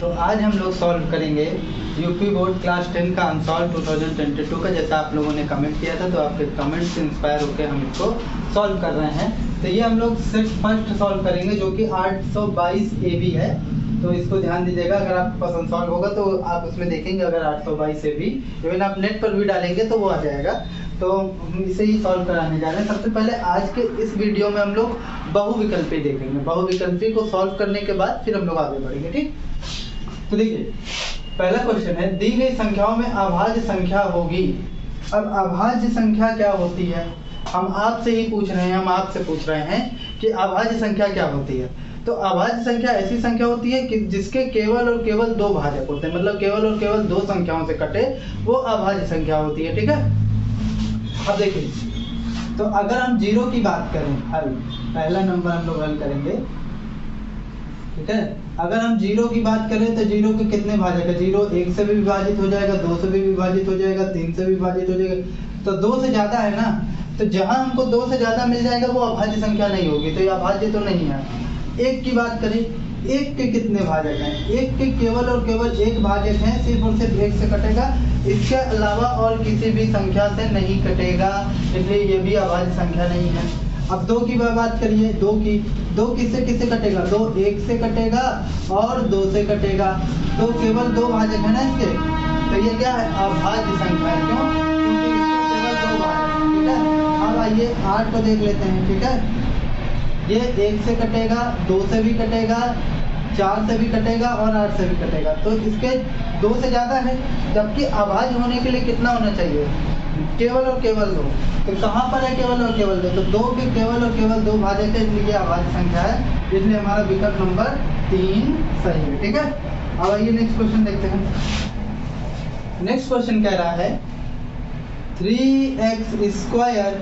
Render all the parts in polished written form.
तो आज हम लोग सॉल्व करेंगे यूपी बोर्ड क्लास 10 का अनसॉल्व 2022 का। जैसा आप लोगों ने कमेंट किया था तो आपके कमेंट से इंस्पायर होकर हम इसको सॉल्व कर रहे हैं। तो ये हम लोग सिर्फ फर्स्ट सॉल्व करेंगे जो कि 822 AB है। तो इसको ध्यान दीजिएगा, अगर आपके पास अनसॉल्व होगा तो आप उसमें देखेंगे। अगर 822 AB इवन आप नेट पर भी डालेंगे तो वो आ जाएगा। तो हम इसे ही सॉल्व कराने जा रहे हैं। सबसे पहले आज के इस वीडियो में हम लोग बहुविकल्पी देखेंगे। बहुविकल्पी को सॉल्व करने के बाद फिर हम लोग आगे बढ़ेंगे, ठीक। तो देखिए पहला क्वेश्चन है, दी गई संख्याओं में अभाज्य संख्या होगी। अब अभाज्य संख्या क्या होती है, हम आपसे ही पूछ रहे हैं, हम आपसे पूछ रहे हैं कि अभाज्य संख्या क्या होती है। तो अभाज्य संख्या ऐसी संख्या होती है कि जिसके केवल और केवल दो भाजक होते हैं, मतलब केवल और केवल दो संख्याओं से कटे, वो अभाज्य संख्या होती है, ठीक है। अब देखिए, तो अगर हम जीरो की बात करें, हल पहला नंबर हम लोग हल करेंगे, ठीक है। अगर हम जीरो की बात करें तो जीरो के कितने भाजक है, जीरो एक से भी विभाजित हो जाएगा, दो से भी विभाजित हो जाएगा, तीन से भी विभाजित हो जाएगा। तो दो से ज्यादा है ना, तो जहां हमको दो से ज्यादा मिल जाएगा वो अभाज्य संख्या नहीं होगी, तो ये अभाज्य तो नहीं है। एक की बात करें, एक के कितने भाजक हैं, एक के केवल और केवल एक भाजक है, सिर्फ और सिर्फ एक से कटेगा, इसके अलावा और किसी भी संख्या से नहीं कटेगा, इसलिए ये भी अभाज्य संख्या नहीं है। अब दो की बात करिए, दो किससे किससे कटेगा, दो एक से कटेगा और दो से कटेगा, तो केवल दो भाजक है ना इसके, तो ये क्या है, अभाज्य संख्या है। क्यों, क्योंकि इसके केवल दो भाजक, ठीक है। अब आइए 8 को देख लेते हैं, ठीक है। ये एक से कटेगा, दो से भी कटेगा, चार से भी कटेगा और 8 से भी कटेगा, तो इसके दो से ज्यादा है, जबकि अभाज्य होने के लिए कितना होना चाहिए, केवल और केवल दो। तो कहाँ पर है केवल और केवल दो, तो दो के केवल और केवल दो भाजक है, इसलिए अभाज्य संख्या है, इसलिए हमारा विकल्प नंबर 3 सही है, ठीक है। अब आइए नेक्स्ट क्वेश्चन देखते हैं। नेक्स्ट क्वेश्चन कह रहा है 3x²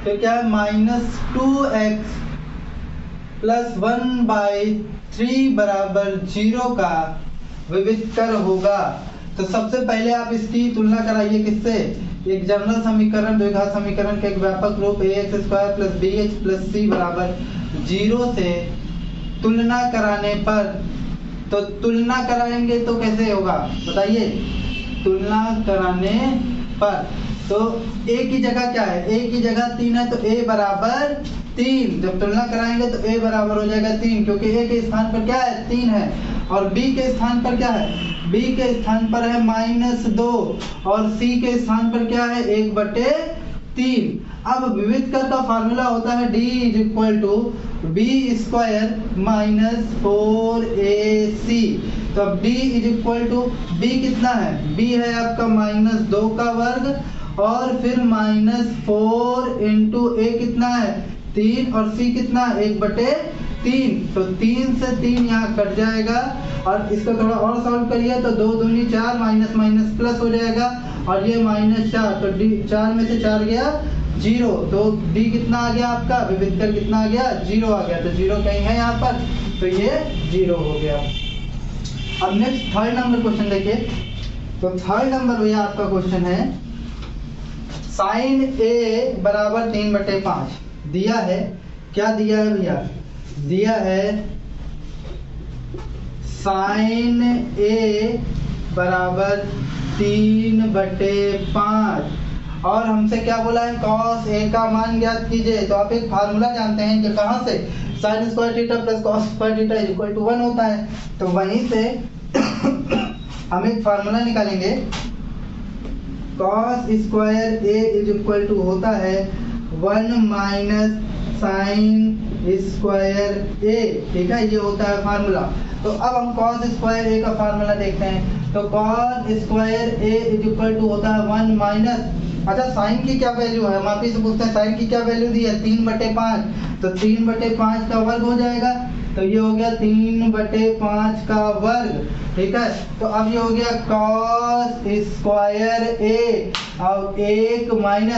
तो क्या है, -2x + 1/3 बराबर 0 का विविधकर होगा। तो सबसे पहले आप इसकी तुलना कराइए किससे, एक जनरल समीकरण, द्विघात समीकरण के एक व्यापक रूप ax² + bx + c बराबर 0 से तुलना कराने पर, तो तुलना कराएंगे तो कैसे होगा बताइए, तुलना कराने पर तो a की जगह क्या है, a की जगह 3 है, तो a बराबर 3, जब तुलना कराएंगे तो a बराबर हो जाएगा 3, क्योंकि a के स्थान पर क्या है 3 है, और b के स्थान पर क्या है, b के स्थान पर है -2 और c के स्थान पर क्या है 1/3। अब विविधकर का फार्मूला होता है d = b² - 4ac। तो अब d = b कितना है, b है आपका -2 का वर्ग और फिर -4 × a कितना है 3 और c कितना 1/3, तो 3 से 3 यहाँ कट जाएगा। और इसको थोड़ा और सॉल्व करिए तो 2 दूनी 4, माइनस माइनस प्लस हो जाएगा, और ये -4, तो d 4 में से 4 गया 0, तो d कितना आ गया आपका, विविधकर कितना आ गया 0 आ गया, तो 0 कहीं है यहाँ पर, तो ये 0 हो गया। अब नेक्स्ट थर्ड नंबर क्वेश्चन देखिए। तो थर्ड नंबर भैया आपका क्वेश्चन है, sin a बराबर 3/5 दिया है। क्या दिया है भैया, दिया है sin a बराबर 3/5 और हमसे क्या बोला है, cos a का मान ज्ञात कीजिए। तो आप एक फार्मूला जानते हैं कि कहाँ से sin² θ + cos² θ = 1 होता है, तो वहीं से हम एक फार्मूला निकालेंगे, cos² a = होता है 1 - sin² a, ठीक है, ये होता है फार्मूला। तो अब हम cos² a का फार्मूला देखते हैं, तो cos² a = होता है 1 - अच्छा साइन की क्या वैल्यू है, हम आप ही से पूछते हैं साइन की क्या वैल्यू दी है, 3/5, तो 3/5 का वर्ग हो जाएगा, तो ये हो गया 3/5 का वर्ग, ठीक है। तो अब ये हो गया cos² a और 1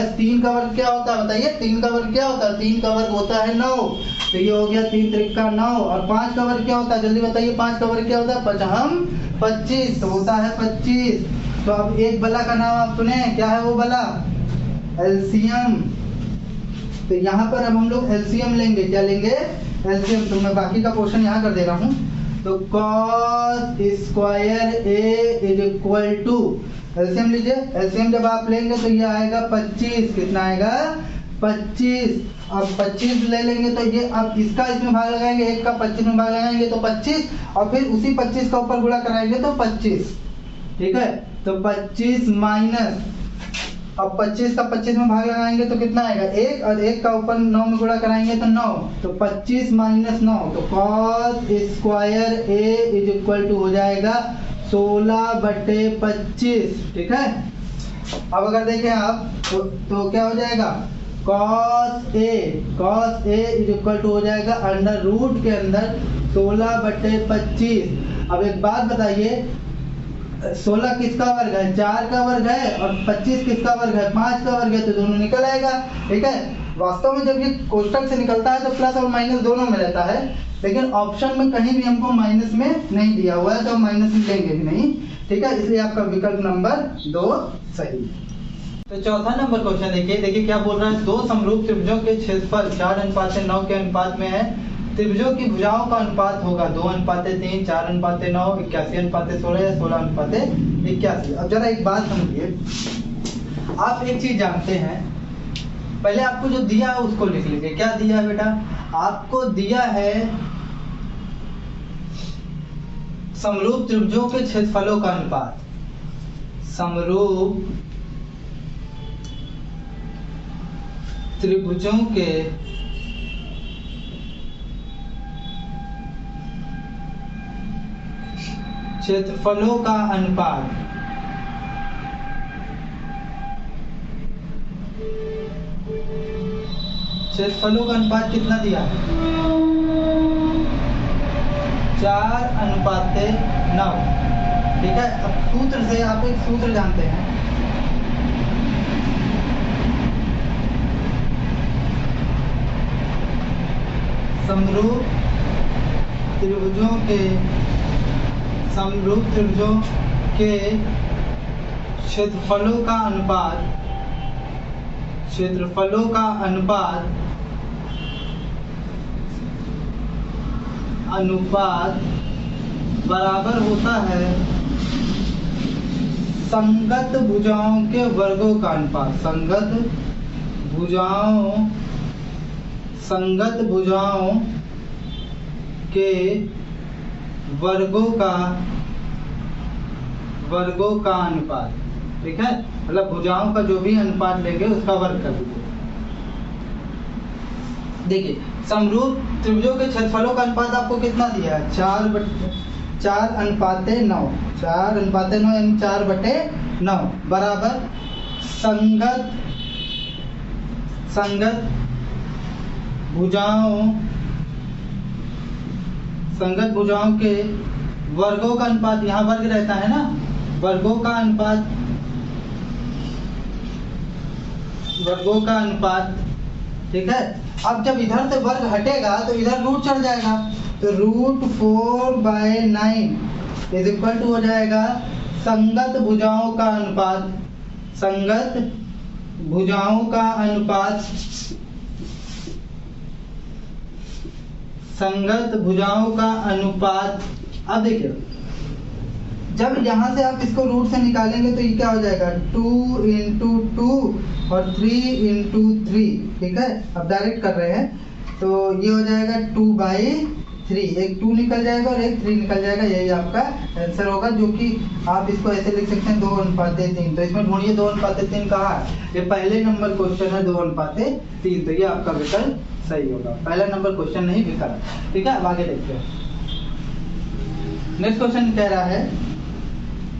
- 3 का वर्ग क्या होता है बताइए, 3 का वर्ग क्या होता है, 3 का वर्ग होता है 9, तो ये हो गया 3 त्रिक 9, और 5 का वर्ग क्या होता है जल्दी बताइए, 5 का वर्ग क्या होता है, 25, तो होता है 25। तो अब एक बला का नाम आप सुने, क्या है वो बला, एलसीएम। तो यहाँ पर अब हम लोग एलसीएम लेंगे, क्या लेंगे, एलसीएम। तो मैं बाकी का क्वेश्चन यहाँ कर दे रहा हूँ। तो cos square a is equal to, LCM लीजिए, एलसीएम जब आप लेंगे तो ये आएगा 25, कितना आएगा 25। अब 25 ले लेंगे तो ये, अब इसका इसमें भाग लगाएंगे, एक का 25 में भाग लगाएंगे तो 25, और फिर उसी 25 का ऊपर गुणा कराएंगे तो 25, ठीक है। तो 25 माइनस, अब 25 का 25 में भाग लगाएंगे तो कितना आएगा 1, और 1 का ऊपर 9 में गुणा कराएंगे तो 9, तो 25 माइनस 9, तो cos square a is equal to हो जाएगा 16/25, ठीक है। अब अगर देखें आप तो क्या हो जाएगा, cos a is equal to हो जाएगा अंडर रूट के अंदर 16/25। अब एक बात बताइए, 16 किसका वर्ग है, 4 का वर्ग है, और 25 किसका वर्ग है, 5 का वर्ग है, तो दोनों निकल आएगा, ठीक है। वास्तव में जब ये कोष्टक से निकलता है तो प्लस और माइनस दोनों में रहता है, लेकिन ऑप्शन में कहीं भी हमको माइनस में नहीं दिया हुआ है, तो हम माइनस में लेंगे भी नहीं, ठीक है। इसलिए आपका विकल्प नंबर 2 सही। तो चौथा नंबर क्वेश्चन देखिए क्या बोल रहा है, दो समरूप त्रिभुजों के क्षेत्रफल 4:9 के अनुपात में है। त्रिभुजों की भुजाओं का अनुपात होगा 2:3, 4:9, 81:16 या 16:81। अब जरा एक बात समझिए, आप एक चीज जानते हैं, पहले आपको जो दिया है उसको लिख लीजिए। क्या दिया है बेटा, आपको दिया है समरूप त्रिभुजों के क्षेत्रफलों का अनुपात, समरूप त्रिभुजों के क्षेत्रफलों का अनुपात, क्षेत्रफलों का अनुपात कितना दिया है, 4:9, ठीक है। अब सूत्र से आप एक सूत्र जानते हैं, समरूप त्रिभुजों के क्षेत्रफलों का अनुपात बराबर होता है संगत भुजाओं के वर्गों का अनुपात, संगत भुजाओं के वर्गों का अनुपात, ठीक है। मतलब भुजाओं का जो भी अनुपात लेंगे उसका वर्ग कर दीजिए। देखिए समरूप त्रिभुजों के क्षेत्रफलों का अनुपात आपको कितना दिया है, 4:9, 4:9 यानी 4/9 बराबर संगत भुजाओं के वर्गों का अनुपात, यहाँ वर्ग रहता है ना, वर्गों का अनुपात, ठीक है। अब जब इधर से वर्ग हटेगा तो इधर रूट चढ़ जाएगा, तो √4/9 इज इक्वल टू हो जाएगा संगत भुजाओं का अनुपात। अब देखिए जब यहाँ से आप इसको रूट से निकालेंगे तो ये क्या हो जाएगा, 2 × 2 और 3 × 3, ठीक है। अब डायरेक्ट कर रहे हैं तो ये हो जाएगा 2/3, एक 2 निकल जाएगा और एक 3 निकल जाएगा, यही आपका आंसर होगा। जो कि आप इसको ऐसे लिख सकते हैं 2:3। तो इसमें ढूंढिए 2:3 कहाँ है, ये पहले नंबर क्वेश्चन है 2:3, तो ये आपका विकल्प सही होगा। पहला नंबर क्वेश्चन नहीं विकल्प, ठीक है। अब आगे देखते हैं, नेक्स्ट क्वेश्चन कह रहा है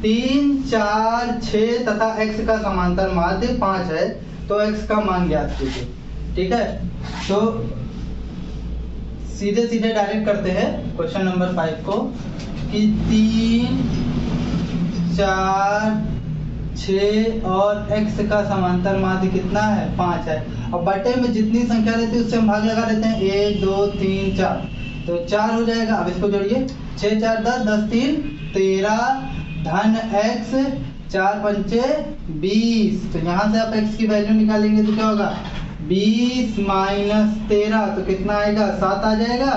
3, 4, 6 तथा x का समांतर माध्य 5 है, तो x का मान ज्ञात कीजिए, ठीक है। तो सीधे डायरेक्ट करते हैं क्वेश्चन नंबर 5 को कि 3, 4, 6 और x का समांतर माध्य कितना है, 5 है। अब बटे में जितनी संख्या रहती है उससे हम भाग लगा लेते हैं, 1, 2, 3, 4, तो 4 हो जाएगा। अब इसको जोड़िए, 6, 4, 10, 10, 3, 13 धन x, 4 पंचे 20। तो यहाँ से आप x की वैल्यू निकालेंगे तो क्या होगा, 20 - 13, तो कितना आएगा, 7 आ जाएगा।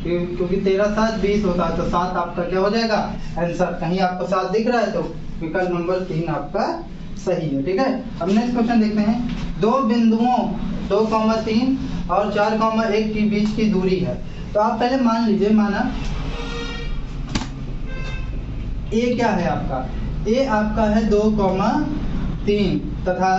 क्योंकि 13 7 20 होता है, तो 7 आपका क्या हो जाएगा आंसर। कहीं आपको 7 दिख रहा है तो विकल्प नंबर 3 आपका सही है। ठीक है, अब नेक्स्ट क्वेश्चन देखते हैं। दो बिंदुओं 2,3 और 4,1 के बीच की दूरी है। तो आप पहले मान लीजिए, माना ए क्या है आपका, ए आपका है 2,3 तथा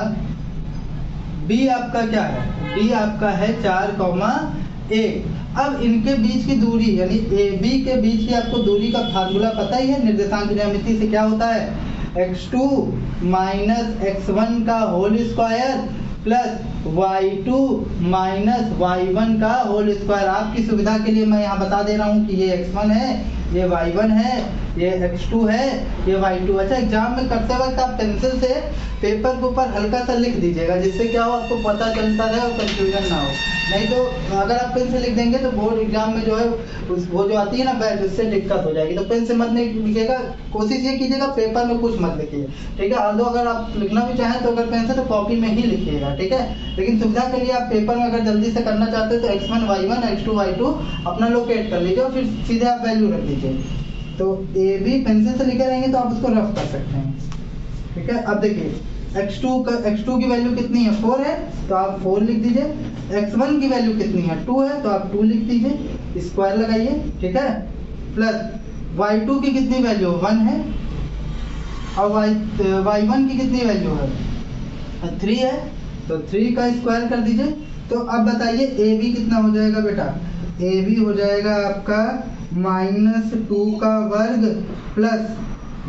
बी आपका क्या है, बी आपका है 4,1। अब इनके बीच की दूरी यानी ए बी के बीच की आपको दूरी का फार्मूला पता ही है, निर्देशांक ज्यामिति से क्या होता है, x2 माइनस x1 का whole square plus y2 minus y1 का होल स्क्वायर। आपकी सुविधा के लिए मैं यहाँ बता दे रहा हूँ कि ये x1 है, ये y1 है, ये x2 है, ये y2। अच्छा, एग्जाम में करते वक्त आप पेंसिल से पेपर के ऊपर हल्का सा लिख दीजिएगा, जिससे क्या हो आपको पता चलता रहे और कंफ्यूजन ना हो। नहीं तो अगर आप पेन से लिख देंगे तो बोर्ड एग्जाम में जो है वो जो आती है ना बैच, उससे दिक्कत हो जाएगी। तो पेन से मत लिखिएगा, कोशिश ये कीजिएगा पेपर में कुछ मत लिखिए। ठीक है, आल्दो अगर आप लिखना भी चाहें तो अगर पेन से तो कॉपी में ही लिखिएगा। ठीक है, लेकिन सुविधा के लिए आप पेपर में अगर जल्दी से करना चाहते हो तो x1 y1 x2 y2 अपना लोकेट कर लीजिए और फिर सीधे आप वैल्यू रख दीजिए। तो ए बी पेंसिल से लिखे रहेंगे तो आप उसको रफ कर सकते हैं। ठीक है, अब देखिए x2 की वैल्यू कितनी है, 4 है, तो आप 4 लिख दीजिए। x1 की वैल्यू कितनी है, 2 है, तो आप 2 लिख दीजिए, स्क्वायर लगाइए। ठीक है, प्लस y2 की कितनी वैल्यू 1 है और y1 की कितनी वैल्यू है 3 है, तो 3 का स्क्वायर कर दीजिए। तो अब बताइए ए बी कितना हो जाएगा बेटा, ए बी हो जाएगा आपका -2 का वर्ग प्लस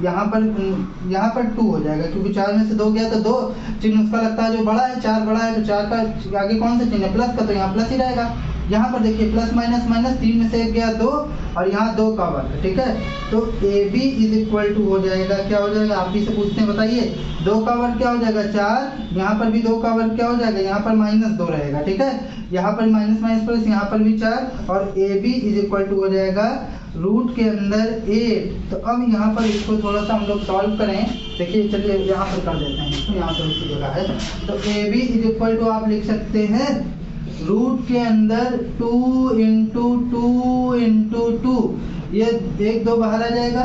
यहाँ पर 2 हो जाएगा, क्योंकि 4 में से 2 गया तो 2 चिन्ह उसका लगता है जो बड़ा है, 4 बड़ा है तो 4 का आगे कौन सा चिन्ह है, प्लस का, तो यहाँ प्लस ही रहेगा। यहाँ पर देखिए प्लस माइनस माइनस, 3 में से 1 गया 2 और यहाँ 2 का वर्ग। ठीक है, तो A B is equal to हो जाएगा, क्या हो जाएगा, आप ही से पूछते हैं बताइए, 2 का वर्ग क्या हो जाएगा 4, यहाँ पर भी 2 का वर्ग क्या हो जाएगा, यहाँ पर -2 रहेगा। ठीक है, यहाँ पर माइनस माइनस प्लस, यहाँ पर भी 4 और A B is equal to हो जाएगा रूट के अंदर 8। तो अब यहाँ पर इसको थोड़ा सा हम लोग सॉल्व करें। देखिए चलिए यहाँ पर कर देते हैं इसको, यहाँ पर इसी जगह है। तो A B is equal to आप लिख सकते हैं रूट के अंदर 2 इंटू 2 इंटू 2, ये 1 2 बाहर आ जाएगा,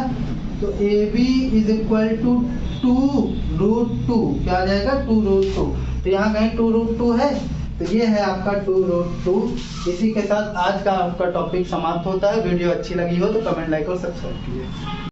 तो A B is equal to 2√2, क्या आ जाएगा 2√2। तो यहाँ कहीं 2√2 है, तो ये है आपका 2√2। इसी के साथ आज का आपका टॉपिक समाप्त होता है। वीडियो अच्छी लगी हो तो कमेंट, लाइक और सब्सक्राइब कीजिए।